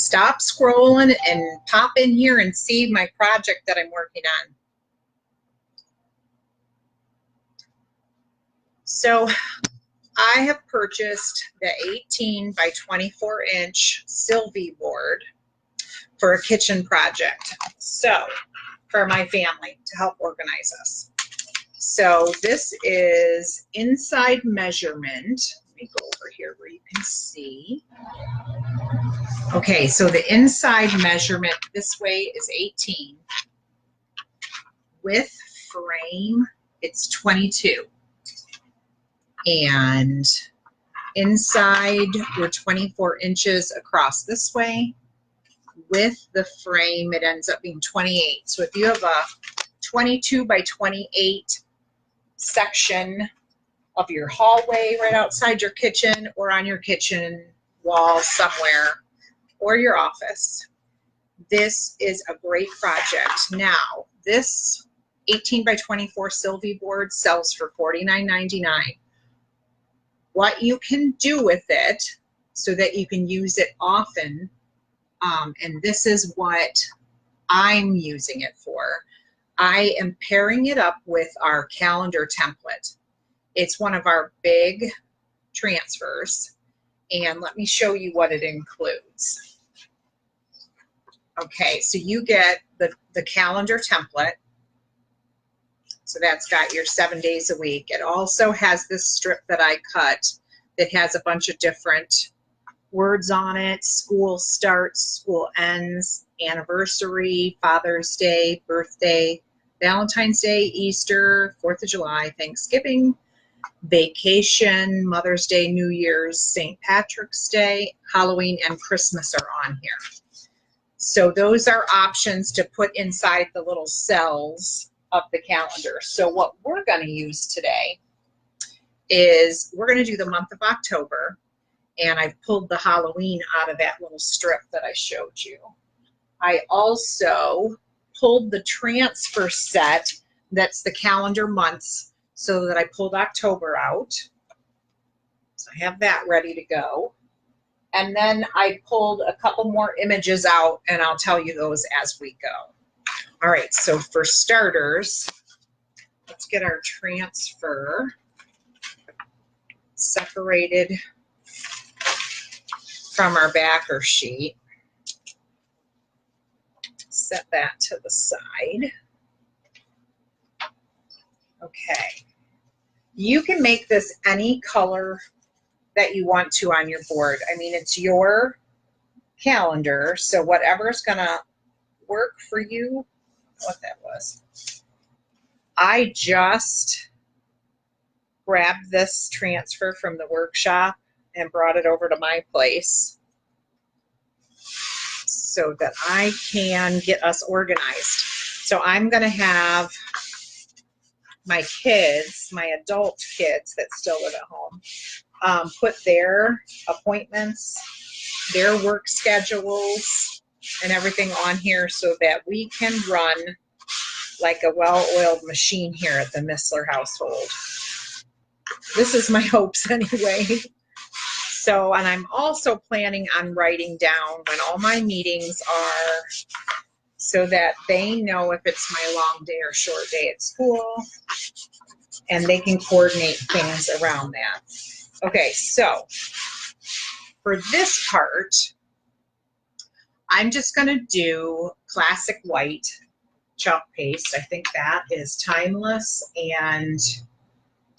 stop scrolling and pop in here and see my project that I'm working on. So I have purchased the 18 by 24 inch Sylvie board for a kitchen project. So for my family to help organize us. So this is inside measurement. Let me go over here where you can see. Okay, so the inside measurement this way is 18. With frame, it's 22. And inside, we're 24 inches across this way. With the frame, it ends up being 28. So if you have a 22 by 28 section of your hallway right outside your kitchen or on your kitchen wall somewhere or your office, this is a great project. Now, this 18 by 24 Sylvie board sells for $49.99. What you can do with it so that you can use it often, and this is what I'm using it for. I am pairing it up with our calendar template. It's one of our big transfers, and let me show you what it includes. Okay, so you get the calendar template. So that's got your 7 days a week. It also has this strip that I cut that has a bunch of different words on it. School starts, school ends, anniversary, Father's Day, birthday, Valentine's Day, Easter, 4th of July, Thanksgiving, vacation, Mother's Day, New Year's, St. Patrick's Day, Halloween, and Christmas are on here. So those are options to put inside the little cells of the calendar. So what we're going to use today is we're going to do the month of October, and I've pulled the Halloween out of that little strip that I showed you. I also pulled the transfer set that's the calendar months, so that I pulled October out. So I have that ready to go. And then I pulled a couple more images out, and I'll tell you those as we go. All right, so for starters, let's get our transfer separated from our backer sheet. Set that to the side. Okay. You can make this any color that you want to on your board. I mean, it's your calendar, so whatever's gonna work for you. What that was. I just grabbed this transfer from the workshop and brought it over to my place so that I can get us organized. So I'm going to have my kids, my adult kids that still live at home, put their appointments, their work schedules, and everything on here so that we can run like a well-oiled machine here at the Missler household. This is my hopes anyway. So, and I'm also planning on writing down when all my meetings are so that they know if it's my long day or short day at school, and they can coordinate things around that. Okay, so for this part, I'm just going to do classic white chalk paste. I think that is timeless. And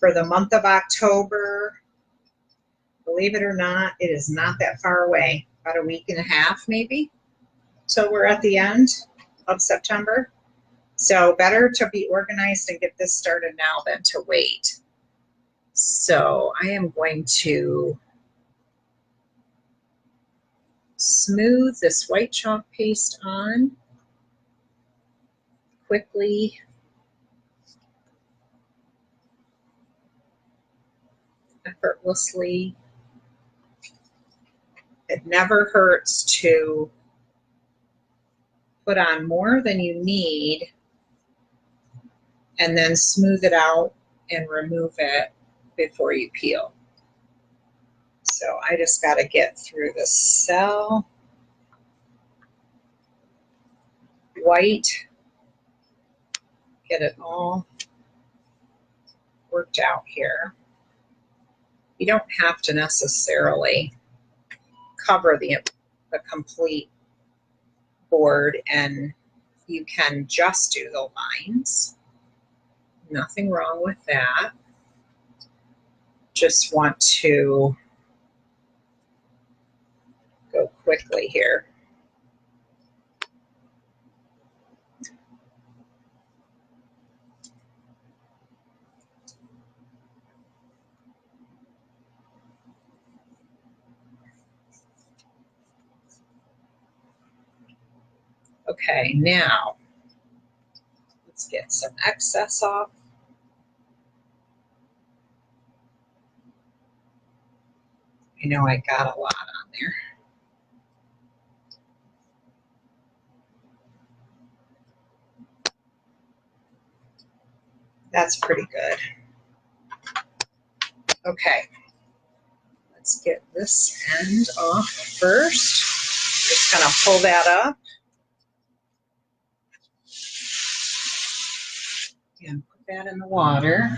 for the month of October, believe it or not, it is not that far away. About a week and a half maybe. So we're at the end of September. So better to be organized and get this started now than to wait. So I am going to smooth this white chalk paste on quickly. Effortlessly. It never hurts to put on more than you need and then smooth it out and remove it before you peel. So I just got to get through this cell. white, get it all worked out here. You don't have to necessarily cover the complete board, and you can just do the lines. Nothing wrong with that. Just want to go quickly here. Okay, now let's get some excess off. I know I got a lot on there. That's pretty good. Okay, let's get this end off first. Just kind of pull that up and put that in the water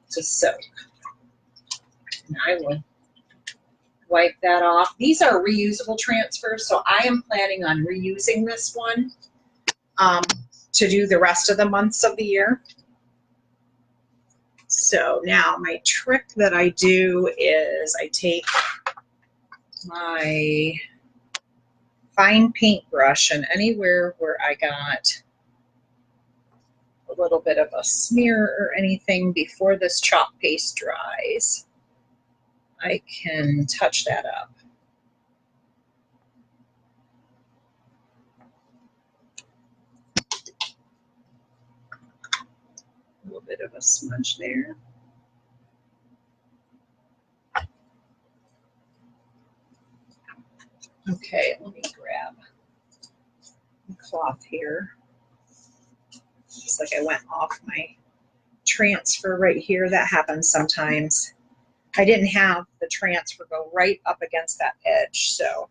to soak. And I would wipe that off. These are reusable transfers, so I am planning on reusing this one to do the rest of the months of the year. So now my trick that I do is I take my fine paintbrush, and anywhere where I got a little bit of a smear or anything before this chalk paste dries, I can touch that up. A little bit of a smudge there. Okay, let me grab the cloth here. It's like I went off my transfer right here. That happens sometimes. I didn't have the transfer go right up against that edge, so.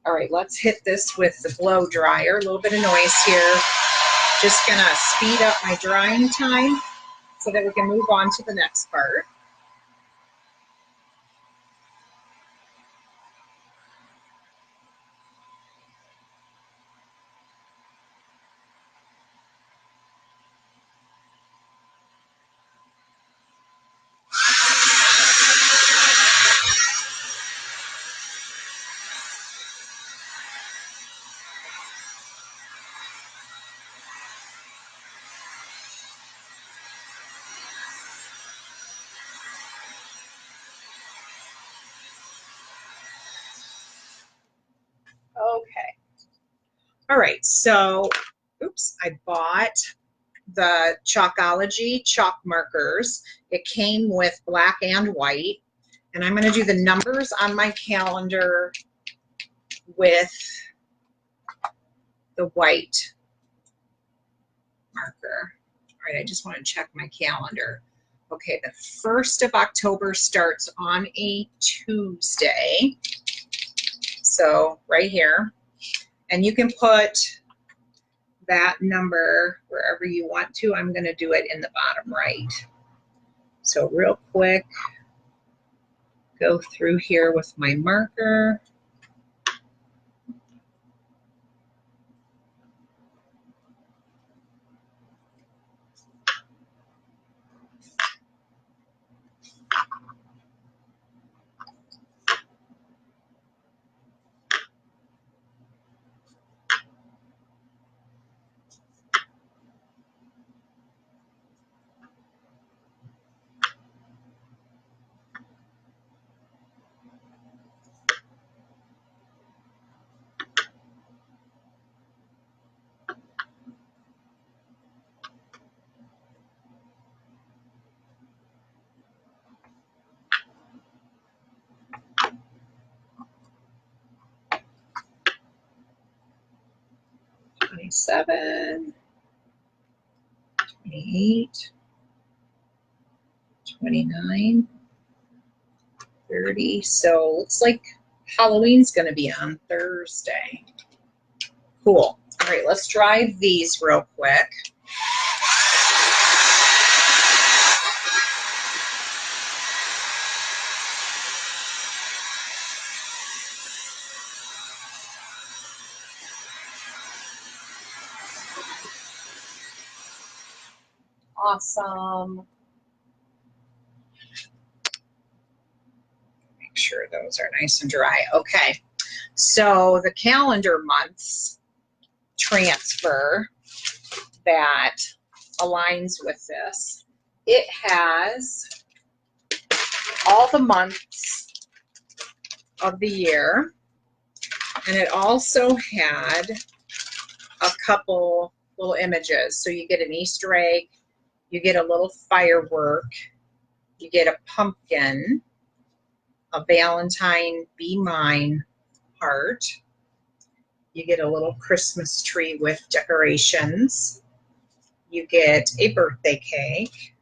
All right, let's hit this with the blow dryer. A little bit of noise here. Just gonna speed up my drying time so that we can move on to the next part. Okay. All right, so, oops, I bought the Chalkology chalk markers. It came with black and white, and I'm going to do the numbers on my calendar with the white marker. All right, I just want to check my calendar. Okay, the 1st of October starts on a Tuesday. So right here, and you can put that number wherever you want to. I'm going to do it in the bottom right. So real quick, go through here with my marker. $27, $28, $29, 30. So looks like Halloween's going to be on Thursday. Cool. All right, let's dry these real quick. Awesome. Make sure those are nice and dry. Okay, so the calendar months transfer that aligns with this. It has all the months of the year, and it also had a couple little images. So you get an Easter egg, you get a little firework, you get a pumpkin, a Valentine Be Mine heart, you get a little Christmas tree with decorations, you get a birthday cake,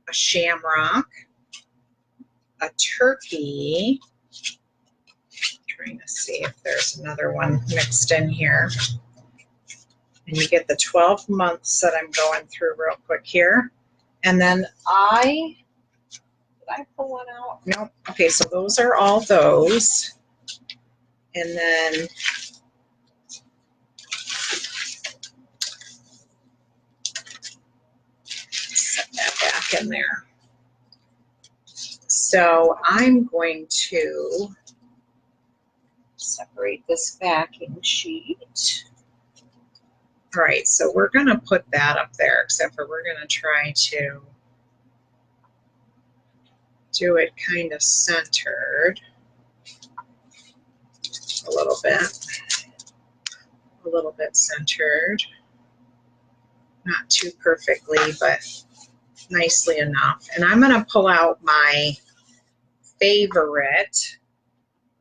a shamrock, a turkey. Trying to see if there's another one mixed in here. And you get the 12 months that I'm going through real quick here. And then did I pull one out? No. Okay, so those are all those. And then set that back in there. So I'm going to separate this backing sheet. All right, so we're going to put that up there, except for we're going to try to do it kind of centered a little bit centered. Not too perfectly, but nicely enough. And I'm going to pull out my favorite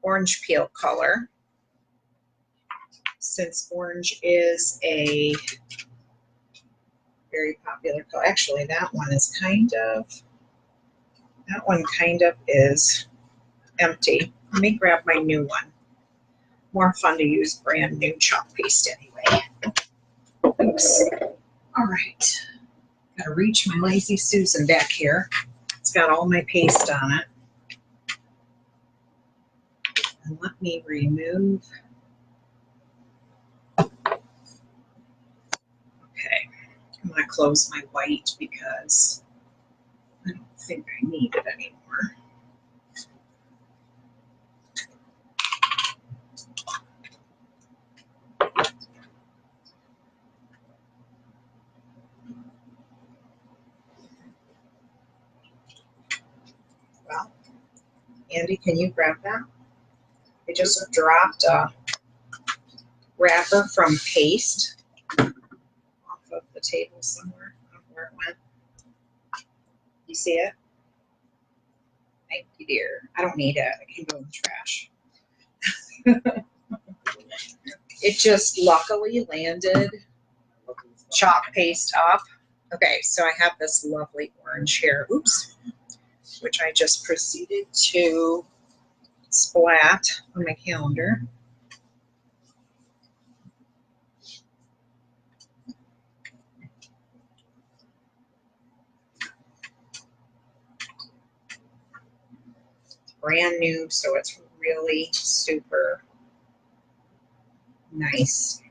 orange peel color, since orange is a very popular color. Actually, that one kind of is empty. Let me grab my new one. More fun to use brand new chalk paste anyway. Oops. All right. Gotta reach my Lazy Susan back here. It's got all my paste on it. And let me remove. Okay. I'm gonna close my white because I don't think I need it anymore. Well, Andy, can you grab that? I just dropped a wrapper from paste off of the table somewhere. I don't know where it went. You see it? Thank you, dear. I don't need it. I can go in the trash. It just luckily landed chalk paste up. Okay, so I have this lovely orange here. Oops. Which I just proceeded to splat on my calendar. It's brand new, so it's really super nice.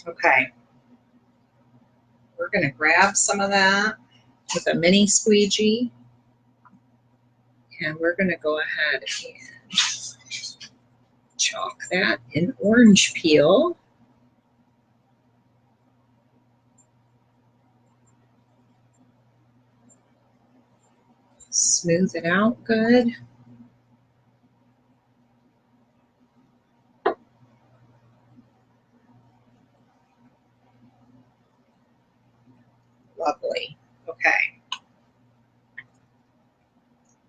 Okay. We're going to grab some of that with a mini squeegee. And we're going to go ahead and chalk that in orange peel. Smooth it out good. Lovely. Okay.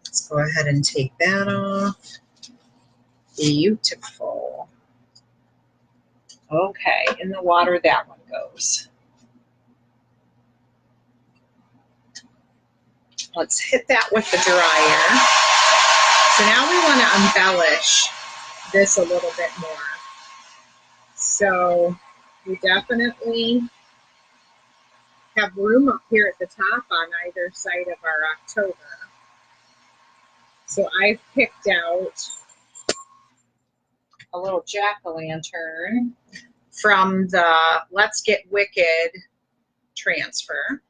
Let's go ahead and take that off. Beautiful. Okay, in the water that one goes. Let's hit that with the dryer. So now we want to embellish this a little bit more. So we definitely have room up here at the top on either side of our October. So I've picked out a little jack-o'-lantern from the Let's Get Wicked transfer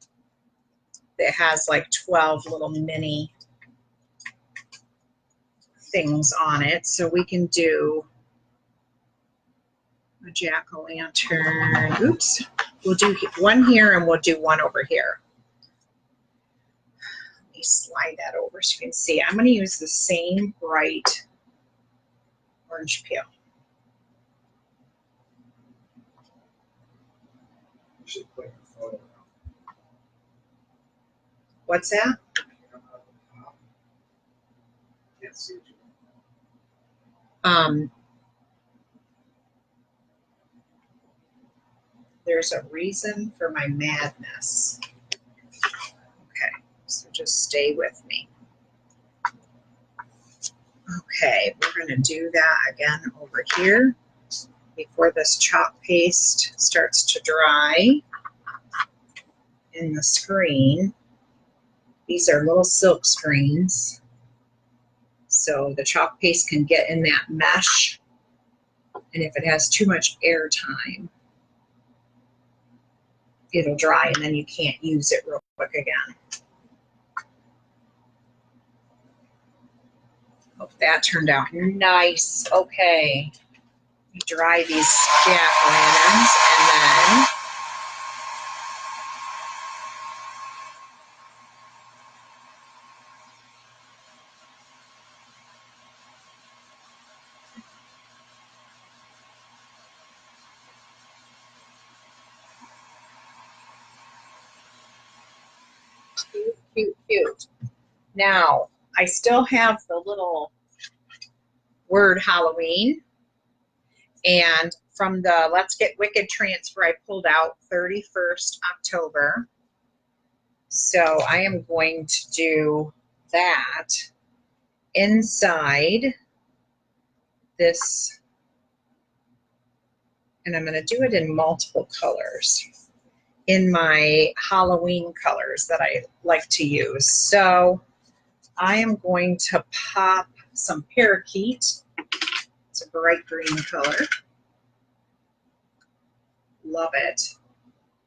that has like 12 little mini things on it. So we can do a jack-o'-lantern. Oops. We'll do one here and we'll do one over here. Let me slide that over so you can see. I'm going to use the same bright orange peel. What's that? There's a reason for my madness. Okay, so just stay with me. Okay, we're going to do that again over here before this chalk paste starts to dry in the screen. These are little silk screens, so the chalk paste can get in that mesh, and if it has too much air time, it'll dry and then you can't use it real quick again. Hope that turned out nice. Okay, we dry these jack-o'-lanterns and then cute, cute, cute. Now, I still have the little word Halloween, and from the Let's Get Wicked transfer, I pulled out 31st October. So I am going to do that inside this, and I'm going to do it in multiple colors, in my Halloween colors that I like to use. So I am going to pop some parakeet. It's a bright green color. Love it.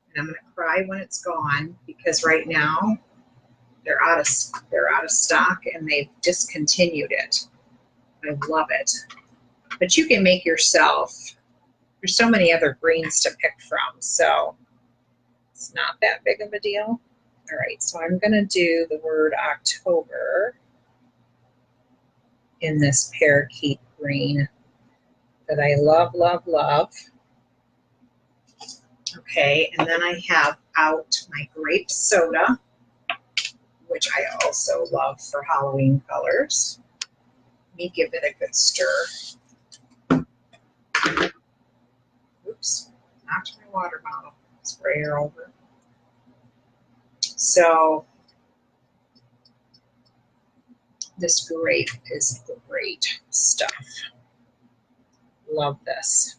And I'm going to cry when it's gone because right now they're out of stock and they've discontinued it. I love it. But you can make yourself. There's so many other greens to pick from, so it's not that big of a deal. All right, so I'm going to do the word October in this parakeet green that I love, love, love. Okay, and then I have out my grape soda, which I also love for Halloween colors. Let me give it a good stir. Oops, knocked my water bottle sprayer over. So this grape is great stuff. Love this.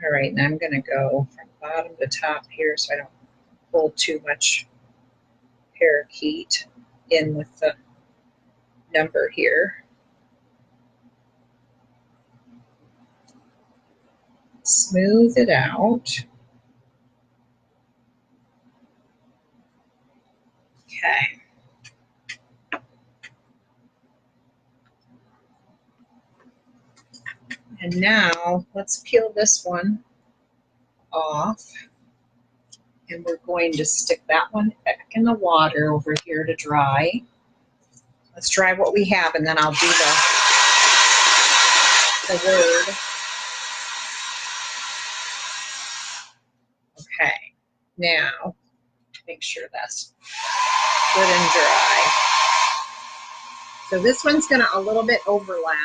All right, and I'm going to go from bottom to top here so I don't pull too much parakeet in with the number here. Smooth it out. Okay. And now let's peel this one off. And we're going to stick that one back in the water over here to dry. Let's dry what we have and then I'll do the word. Okay, now make sure that's good and dry. So this one's going to a little bit overlap.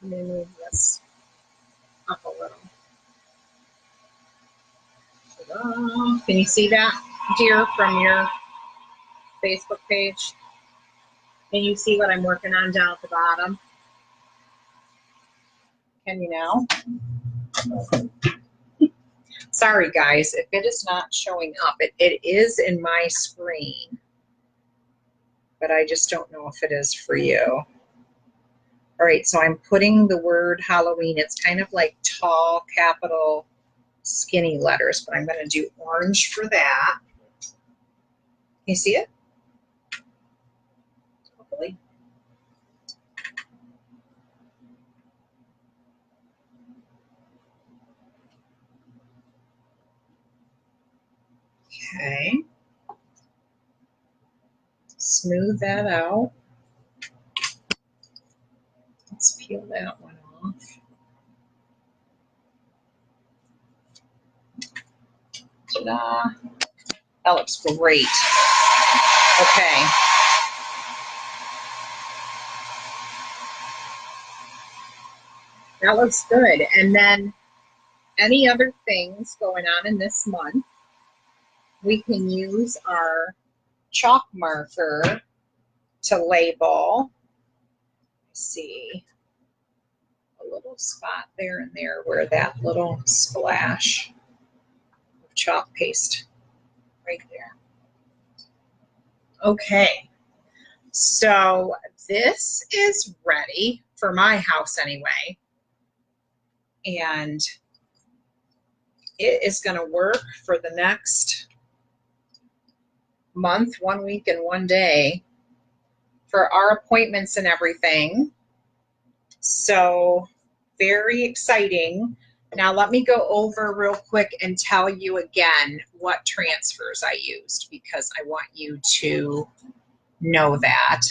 Let me move this up a little. Ta-da. Can you see that, dear, from your Facebook page? Can you see what I'm working on down at the bottom? Can you now? Sorry guys, if it is not showing up, it is in my screen, but I just don't know if it is for you. All right, so I'm putting the word Halloween. It's kind of like tall, capital, skinny letters, but I'm going to do orange for that. You see it? Hopefully. Okay. Smooth that out. Let's peel that one off. Ta-da. That looks great. Okay. That looks good. And then any other things going on in this month, we can use our chalk marker to label. Let's see, a little spot there and there where that little splash of chalk paste right there. Okay, so this is ready for my house anyway, and it is going to work for the next month, 1 week and 1 day for our appointments and everything. So very exciting. Now let me go over real quick and tell you again what transfers I used, because I want you to know that.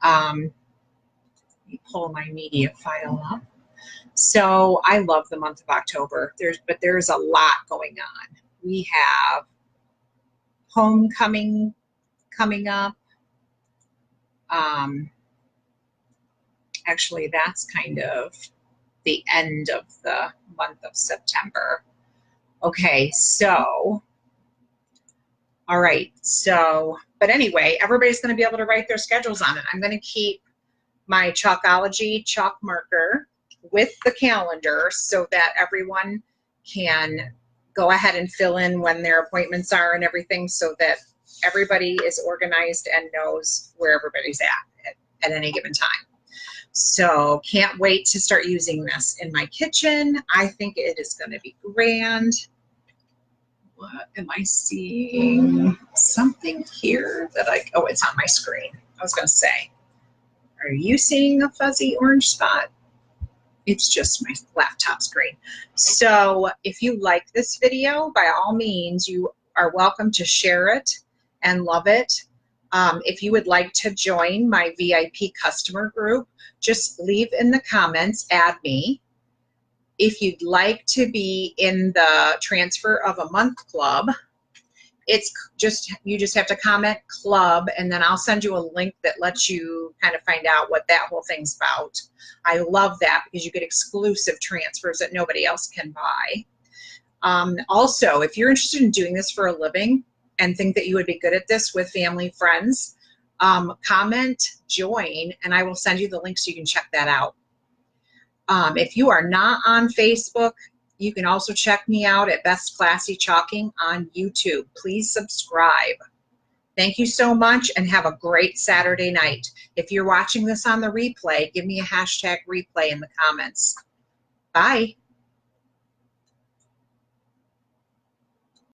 Let me pull my media file up. So I love the month of October. There's a lot going on. We have homecoming coming up. Actually, that's kind of the end of the month of September. Okay, so, all right, so, but anyway, everybody's going to be able to write their schedules on it. I'm going to keep my Chalkology chalk marker with the calendar so that everyone can go ahead and fill in when their appointments are and everything, so that everybody is organized and knows where everybody's at any given time. So can't wait to start using this in my kitchen. I think it is going to be grand. What am I seeing? Something here that oh, it's on my screen. I was going to say, are you seeing a fuzzy orange spot? It's just my laptop screen. So if you like this video, by all means, you are welcome to share it and love it. If you would like to join my VIP customer group, just leave in the comments, add me. If you'd like to be in the transfer of a month club, you just have to comment club, and then I'll send you a link that lets you kind of find out what that whole thing's about. I love that because you get exclusive transfers that nobody else can buy. Also, if you're interested in doing this for a living and think that you would be good at this with family, friends, comment, join, and I will send you the link so you can check that out. If you are not on Facebook, you can also check me out at Beth's Classy Chalking on YouTube. Please subscribe. Thank you so much and have a great Saturday night. If you're watching this on the replay, give me a hashtag replay in the comments. Bye.